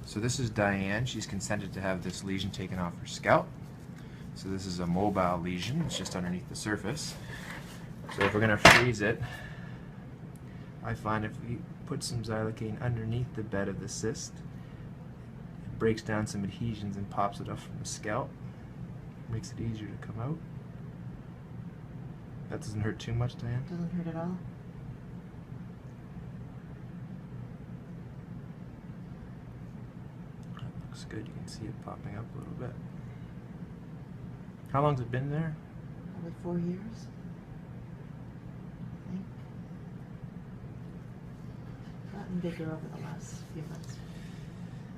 So this is Diane. She's consented to have this lesion taken off her scalp. So this is a mobile lesion. It's just underneath the surface. So if we're going to freeze it, I find if we put some xylocaine underneath the bed of the cyst, it breaks down some adhesions and pops it up from the scalp. Makes it easier to come out. That doesn't hurt too much, Diane? Doesn't hurt at all. That looks good. You can see it popping up a little bit. How long's it been there? Probably 4 years, I think. Gotten bigger over the last few months.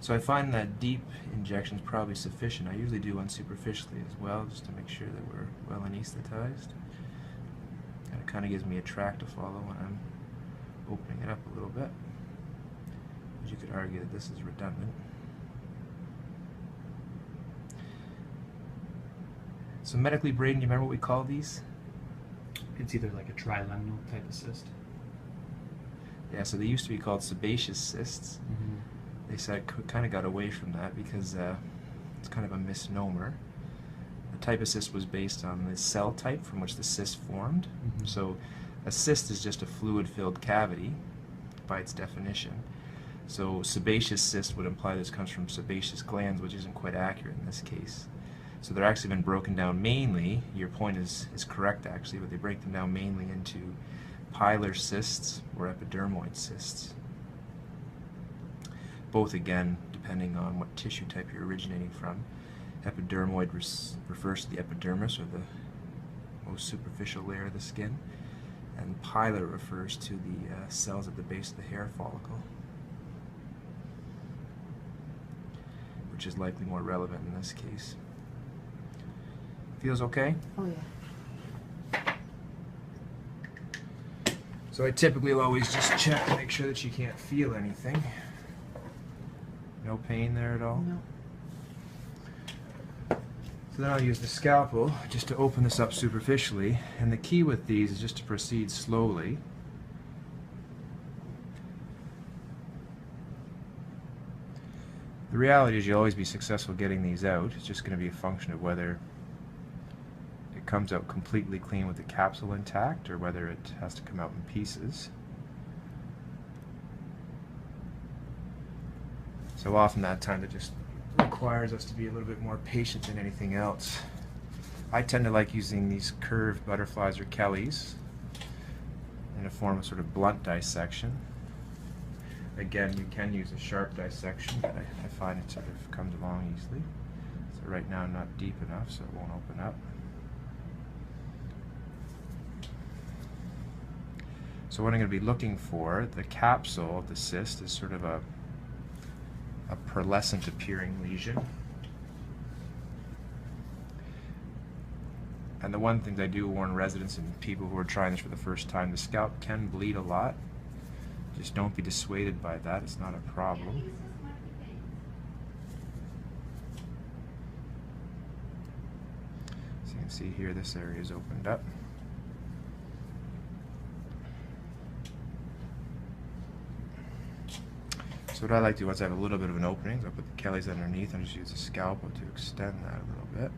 So I find that deep injection is probably sufficient. I usually do one superficially as well, just to make sure that we're well anesthetized. And it kind of gives me a track to follow when I'm opening it up a little bit. But you could argue that this is redundant. So medically, Braden, do you remember what we call these? It's either like a trilemmal type of cyst. Yeah, so they used to be called sebaceous cysts. Mm-hmm. They said kind of got away from that because it's kind of a misnomer. The type of cyst was based on the cell type from which the cyst formed. Mm-hmm. So a cyst is just a fluid-filled cavity by its definition. So sebaceous cyst would imply this comes from sebaceous glands, which isn't quite accurate in this case. So they're actually been broken down mainly, your point is correct actually, but they break them down mainly into pilar cysts or epidermoid cysts. Both, again, depending on what tissue type you're originating from. Epidermoid refers to the epidermis, or the most superficial layer of the skin, and pilar refers to the cells at the base of the hair follicle, which is likely more relevant in this case. Feels okay? Oh yeah. So I typically will always just check to make sure that you can't feel anything. No pain there at all? No. So then I'll use the scalpel just to open this up superficially, and the key with these is just to proceed slowly. The reality is you'll always be successful getting these out. It's just going to be a function of whether it comes out completely clean with the capsule intact or whether it has to come out in pieces. So often that time that just requires us to be a little bit more patient than anything else. I tend to like using these curved butterflies or Kellys in a form of sort of blunt dissection. Again, you can use a sharp dissection, but I find it sort of comes along easily. So right now not deep enough, so it won't open up. So what I'm going to be looking for, the capsule of the cyst is sort of a pearlescent appearing lesion. And the one thing I do warn residents and people who are trying this for the first time, the scalp can bleed a lot. Just don't be dissuaded by that, it's not a problem. So you can see here this area is opened up. So what I like to do once I have a little bit of an opening, I'll put the Kellys underneath and just use the scalpel to extend that a little bit.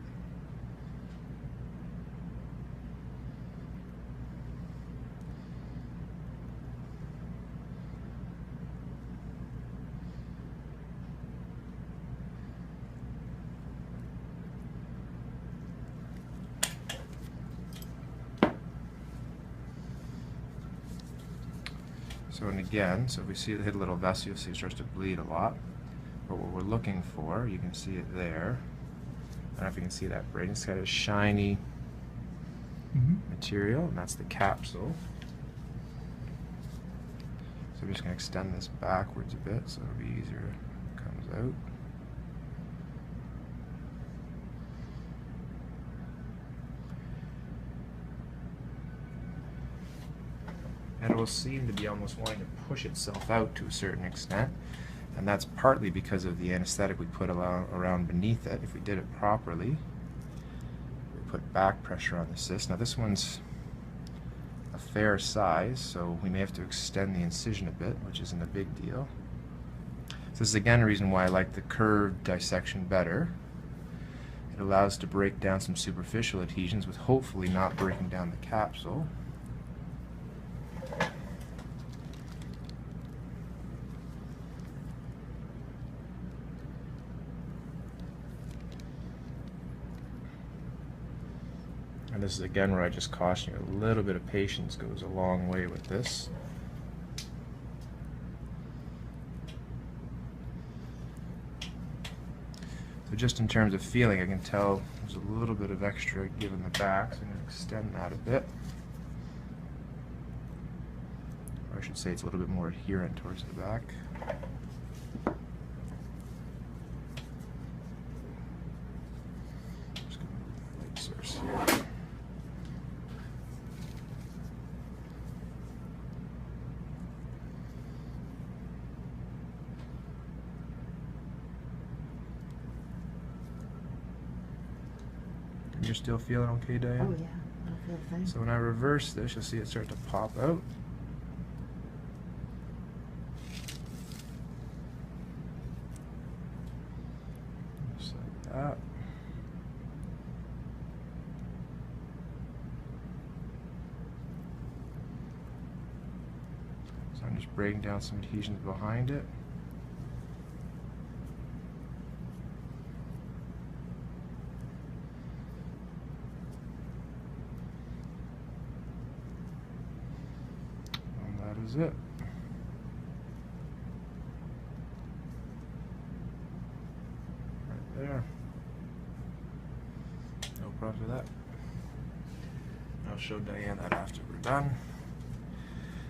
So, and again, so if we see it hit a little vessel, you'll see it starts to bleed a lot. But what we're looking for, you can see it there. I don't know if you can see that, Braden. It's got a shiny material, and that's the capsule. So I'm just going to extend this backwards a bit so it'll be easier when it comes out. And it will seem to be almost wanting to push itself out to a certain extent, and that's partly because of the anesthetic we put around beneath it. If we did it properly, we put back pressure on the cyst. Now this one's a fair size, so we may have to extend the incision a bit, which isn't a big deal. So this is again a reason why I like the curved dissection better. It allows to break down some superficial adhesions with hopefully not breaking down the capsule. And this is again where I just caution you, a little bit of patience goes a long way with this. So just in terms of feeling, I can tell there's a little bit of extra give in the back, so I'm going to extend that a bit. Or I should say it's a little bit more adherent towards the back. Just going to move the light source here. You're still feeling okay, Diane? Oh yeah, I feel fine. So when I reverse this, you'll see it start to pop out. Just like that. So I'm just breaking down some adhesions behind it. That is it. Right there. No problem with that. I'll show Diane that after we're done.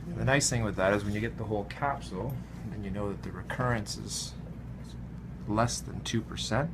And the nice thing with that is when you get the whole capsule, then you know that the recurrence is less than 2%.